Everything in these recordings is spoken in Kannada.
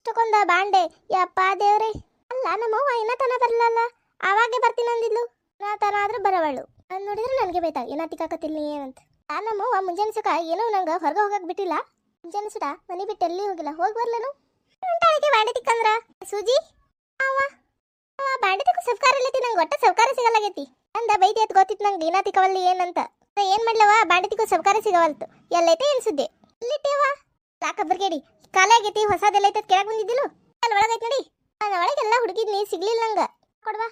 ತಕೊಂಡ ಬಾಂಡೆ ಯಪ್ಪ ದೇವ್ರೆ. ಅಲ್ಲ ನಮ್ಮವ್ವ ತನ ಬರ್ಲಲ್ಲ, ಆವಾಗೆ ಬರ್ತೀನಿ ಅಂದಿದ್ಲು. ತನ ಆದ್ರೂ ಬರವಳು. ಅದ್ ನೋಡಿದ್ರೆ ನನಗೆ ಬೇತಾ ತಿಕ್ಕಾಕತ್ತಿಲ್ಲ ನೀ ಏನಂತ. ನಮ್ಮವ್ವ ಮುಂಜಾನೆ ಸಕ ಏನೋ ನಂಗೆ ಹೊರಗೆ ಹೋಗಕ್ ಬಿಟ್ಟಿಲ್ಲ. ಮುಂಜಾನೆ ಸುಟ ಮನೆ ಬಿಟ್ಟು ಎಲ್ಲಿ ಹೋಗಿಲ್ಲ, ಹೋಗಿ ಬರ್ಲನು ಅಂತಾಳಿಕೆ ಬಾಂಡೆ ತಿಕ್ಕಂದ್ರ. ಸೂಜಿ ಅವ ಬಾಂಡೆ ತಿಕ್ಕ ಸಫ್ಕಾರ ಇಲ್ಲೈತಿ, ನಂಗೆ ಒಟ್ಟ ಸಫ್ಕಾರ ಸಿಗಲಾಗೈತಿ. ಅಂದ ಬೈತಿ ಅತ್ ಗೊತ್ತಿತ್ತು ನಂಗೆ ಏನ ತಿಕ್ಕವಲ್ಲಿ ಏನಂತ. ಏನ್ ಮಾಡ್ಲವ ಬಾಂಡೆ ತಿಕ್ಕ ಸಫ್ಕಾರ ಸಿಗವಲ್ತು. ಎಲ್ಲೈತೆ ಏನ್ ಸುದ್ದಿ ಇಲ್ಲಿಟ್ಟೇವ ಸಾಕಬ್ಬರ್ಗೇಡಿ ಕಾಲ ಆಗೈತಿ. ಹೊಸದೆಲ್ಲೈತೆ ಕೇಳಕ್ ಬಂದಿದ್ದಿಲ್ಲ, ಅಲ್ಲಿ ಒಳಗೈತಿ ನೋಡಿ. ಒಳಗೆಲ್ಲ ಹುಡುಗಿದ್ನಿ ಸಿಗ್ಲಿಲ್ಲ ನಂಗ. ಕೊಡ್ವಾ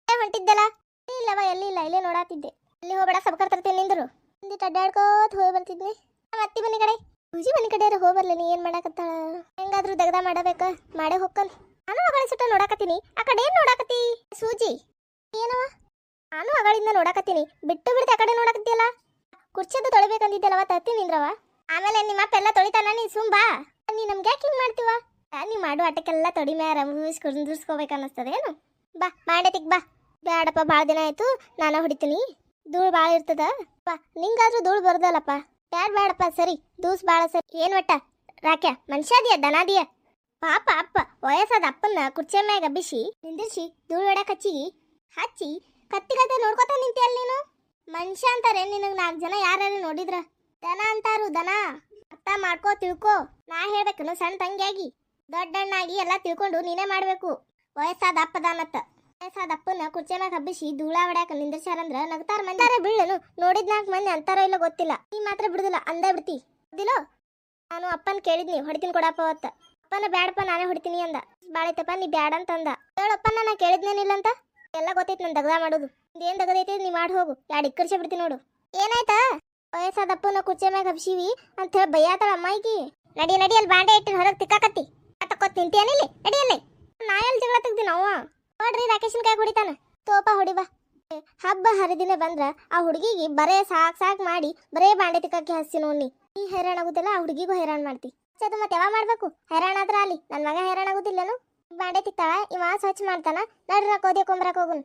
ಹೊಂಟಿದ್ದಲ್ಲ. ಇಲ್ಲವ ಎಲ್ಲಿ ಇಲ್ಲ, ಇಲ್ಲೇ ನೋಡಾತಿದ್ದೆ. ಇಲ್ಲಿ ಹೋಗ್ಬೇಡ ಸಬ್ಕರ್ ತರ್ತೀನಿ ನಿಂದ್ರು. ಒಂದಿಟ್ಟು ಅಡ್ಡಾಡ್ಕೋತ ಹೋಗಿ ಬರ್ತಿದ್ನಿ. ಅತ್ತಿ ಮನೆ ಕಡೆ ಪೂಜಿ ಮನೆ ಕಡೆ ಹೋಗಿ ಬರ್ಲೇನಿ. ಏನ್ ಮಾಡಾಕತ್ತಾಳ, ಹೆಂಗಾದ್ರೂ ದಗದ ಮಾಡಬೇಕ, ಮಾಡೇ ಹೊಕ್ಕನ್. ನಾನು ಅಗಳ ಸುತ್ತ ನೋಡಾಕತ್ತೀನಿ. ಆ ಕಡೆ ಏನ್ ನೋಡಾಕತ್ತಿ ಸೂಜಿ? ಏನವ ನಾನು ಅಗಳಿಂದ ನೋಡಾಕತ್ತೀನಿ, ಬಿಟ್ಟು ಬಿಡ್ತೆ ಆ ಕಡೆ ನೋಡಾಕತ್ತಿಯಲ್ಲ. ಕುರ್ಚಿದ್ದು ತೊಳಿಬೇಕಂದಿದ್ದೆಲ್ಲವ, ತರ್ತೀನಿ ನಿಂದ್ರವ. ಆಮೇಲೆ ನಿಮ್ಮ ಅಪ್ಪ ಎಲ್ಲ ತೊಳಿತಾನ, ನೀ ಸುಂಬಾ. ನೀ ನಮ್ಗೆ ಯಾಕೆ ಹಿಂಗ್ ಮಾಡ್ತೀವ? ನೀ ಮಾಡು ಆಟಕ್ಕೆಲ್ಲ ತೊಡಿ ಮ್ಯಾರ ಕುಂದಿರ್ಸ್ಕೋಬೇಕು ಅನ್ನಿಸ್ತದೆ ಏನು? ಬಾ ಬಾಂಡೆ ತಿಕ್ ಬಾ. ಬ್ಯಾಡಪ್ಪ, ಭಾಳ ದಿನ ಆಯ್ತು, ನಾನು ಹೊಡಿತೀನಿ. ಧೂಳು ಭಾಳ ಇರ್ತದ. ಬಾ, ನಿಂಗಾದ್ರೂ ಧೂಳು ಬರ್ದಲ್ಲಪ್ಪ. ಬ್ಯಾಡಪ್ಪ, ಸರಿ ದೂಸ್ ಭಾಳ ಸರಿ. ಏನ್ ಒಟ್ಟ ರಾಕ್ಯ ಮನುಷ್ಯದಿಯ ದನಾದಿಯ? ಪಾಪ ಅಪ್ಪ ವಯಸ್ಸಾದ ಅಪ್ಪನ್ನ ಕುರ್ಚಿ ಮ್ಯಾಗ ಬಿಸಿ ನಿಂದಿರ್ಸಿ ಧೂಳು ಹೊಡ್ಯಾಕ ಹಚ್ಚಿ ಕತ್ತಿಗತೆ ನೋಡ್ಕೊತ ನಿಂತಿಯಲ್ಲ ನೀನು. ಮನುಷ್ಯ ಅಂತಾರೆ ನಿನಗೆ 4 ಜನ ಯಾರು ನೋಡಿದ್ರ? ದನ ಅಂತಾರು, ದನ. ಅರ್ಥ ಮಾಡ್ಕೋ, ತಿಳ್ಕೋ. ನಾ ಹೇಳ್ಬೇಕು ಸಣ್ಣ ತಂಗಿಯಾಗಿ ದೊಡ್ಡಣ್ಣಾಗಿ ಎಲ್ಲ ತಿಳ್ಕೊಂಡು ನೀನೇ ಮಾಡ್ಬೇಕು. ವಯಸ್ಸಾದ ಅಪ್ಪದಾನತ್ತ. ವಯಸ್ಸಾದ ಅಪ್ಪನ ಕುರ್ಚಿ ಮ್ಯಾಗ ಹಬ್ಬಿಸಿ ಧೂಳ ಹೊಡ್ಯಾಕ ನಿಂದಿರ್ಸ್ಯಾರಂದ್ರ ನಗ್ತಾರ ಮಂದಿ. ಬೀಳನು ನೋಡಿದ್ 4 ಮಂದಿ ಅಂತಾರ ಇಲ್ಲ ಗೊತ್ತಿಲ್ಲ. ನೀ ಮಾತ್ರ ಬಿಡುದಿಲ್ಲ, ಅಂದ ಬಿಡ್ತಿ ಗೊತ್ತಿಲ್ಲೋ. ನಾನು ಅಪ್ಪನ ಕೇಳಿದ್ನಿ, ಹೊಡಿತೀನಿ ಕೊಡಪ್ಪ ಅವತ್ತ. ಅಪ್ಪನ ಬ್ಯಾಡಪ್ಪ ನಾನೇ ಹೊಡಿತೀನಿ ಅಂದ. ಬಾಳೈತಪ್ಪ ನೀ ಬ್ಯಾಡ ಅಂತಂದ. ಹೇಳಪ್ಪನ ನಾ ಕೇಳಿದ್ನೇನಿಲ್ಲ ಅಂತ. ಎಲ್ಲ ಗೊತ್ತೈತಿ ನನ್ ದಗದ ಮಾಡೋದು. ಏನ್ ದಗದೈತಿ ನೀ ಮಾಡಿ ಹೋಗು, ಯಾಡ್ ಇಕ್ಕರ್ಸೆ ಬಿಡ್ತೀನಿ ನೋಡು. ಏನಾಯ್ತಾ? ವಯಸ್ಸಾದಪ್ಪನ ಕುರ್ಚಿ ಮ್ಯಾಗ ಹಬ್ಸಿವಿ ಅಂತ ಹೇಳಿ ಬೈಯಾತಾಳ ಅಮ್ಮಾಯಿಗೆ. ನಡಿ ನಡಿ, ಅಲ್ಲಿ ಬಾಂಡೆ ಇಟ್ಟು ಹೊರಗೆ ತಿಕ್ಕಾಕತ್ತಿ ತಕ್ಕೋತ್ ನಿಂತಿಯನಿಲ್ಲಿ. ನಡಿಯಲ್ಲಿ ನಾ ಎಲ್ಲಿ ಜಗಳ ತೆಗ್ದಿ ನಾವು. ನೋಡ್ರಿ ರಾಕೇಶನ್ ಕೈ ಹೊಡಿತಾನ. ತೋಪ ಹೊಡಿಬಾ. ಹಬ್ಬ ಹರಿದಿನ ಬಂದ್ರ ಆ ಹುಡುಗಿಗೆ ಬರೇ ಸಾಕ್ ಮಾಡಿ ಬರೇ ಬಾಂಡೆ ತಿಕ್ಕಕ್ಕೆ ಹಸ್ತಿ ನೋಡಿ. ನೀ ಹೈರಾಣ ಆಗುದಿಲ್ಲ, ಆ ಹುಡುಗಿಗೂ ಹೈರಾಣ ಮಾಡ್ತಿ. ಅದು ಮತ್ತೆ ಯಾವ ಮಾಡ್ಬೇಕು? ಹೈರಾಣ ಆದ್ರ ಅಲ್ಲಿ ನನ್ ಮಗ ಹೈರಾಣ ಆಗುದಿಲ್ಲನು. ಬಾಂಡೆ ತಿಕ್ತಾಳ, ಇವ ಸ್ವಚ್ಛ ಮಾಡ್ತಾನ. ನಡ್ರಿ ಕೋದಿ ಕೊಂಬರಕ್ ಹೋಗುನ್.